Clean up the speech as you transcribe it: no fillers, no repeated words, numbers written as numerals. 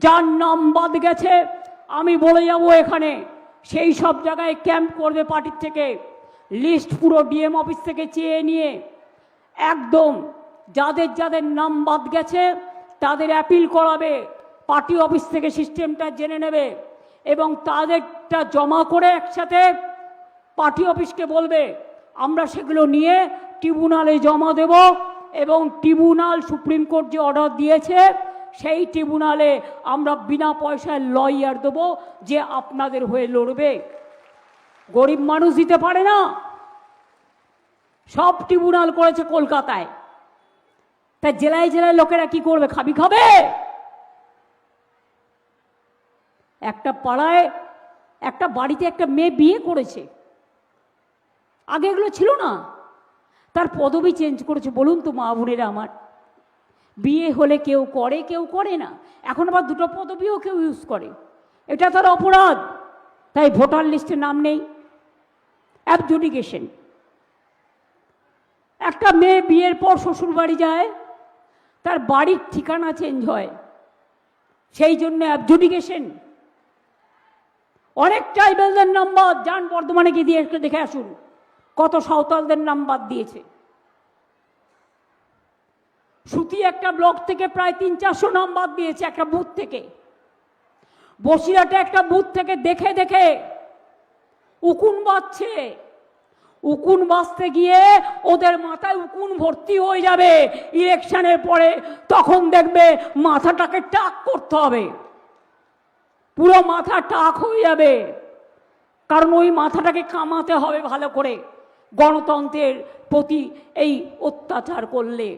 যার নাম বাদ গেছে আমি বলে যাব এখানে, সেই সব জায়গায় ক্যাম্প করবে পার্টির থেকে, লিস্ট পুরো ডিএম অফিস থেকে চেয়ে নিয়ে একদম যাদের যাদের নাম বাদ গেছে তাদের অ্যাপিল করাবে, পার্টি অফিস থেকে সিস্টেমটা জেনে নেবে এবং তাদেরটা জমা করে একসাথে পার্টি অফিসকে বলবে আমরা সেগুলো নিয়ে ট্রিব্যুনালে জমা দেব এবং ট্রিব্যুনাল সুপ্রিম কোর্ট যে অর্ডার দিয়েছে সেই ট্রিব্যুনালে আমরা বিনা পয়সায় লয়ার দেবো যে আপনাদের হয়ে লড়বে। গরিব মানুষ দিতে পারে না, সব ট্রিব্যুনাল করেছে কলকাতায়, তা জেলায় জেলায় লোকেরা কি করবে? খাবি খাবে। একটা পাড়ায় একটা বাড়িতে একটা মেয়ে বিয়ে করেছে, আগে এগুলো ছিল না, তার পদবি চেঞ্জ করেছে। বলুন তো মা বোনেরা আমার, বিয়ে হলে কেউ করে কেউ করে না, এখন আবার দুটো পদবিও কেউ ইউজ করে, এটা তার অপরাধ। তাই ভোটার লিস্টে নাম নেই, অ্যাবজুডিকেশন। একটা মেয়ে বিয়ের পর শ্বশুর বাড়ি যায়, তার বাড়ির ঠিকানা চেঞ্জ হয়, সেই জন্য অ্যাবজুডিকেশন। অনেক ট্রাইবেলদের নাম বাদ, যান বর্ধমানে গিয়ে দিয়ে দেখে আসুন কত সাঁওতালদের নাম বাদ দিয়েছে। সুতি একটা ব্লক থেকে প্রায় 300-400 নাম বাদ দিয়েছে একটা বুথ থেকে। বসিরহাটে একটা বুথ থেকে দেখে দেখে উকুন বাজছে, উকুন বাজতে গিয়ে ওদের মাথায় উকুন ভর্তি হয়ে যাবে ইলেকশনের পরে, তখন দেখবে মাথাটাকে টাক করতে হবে, পুরো মাথা টাক হয়ে যাবে, কারণ ওই মাথাটাকে কামাতে হবে ভালো করে গণতন্ত্রের প্রতি এই অত্যাচার করলে।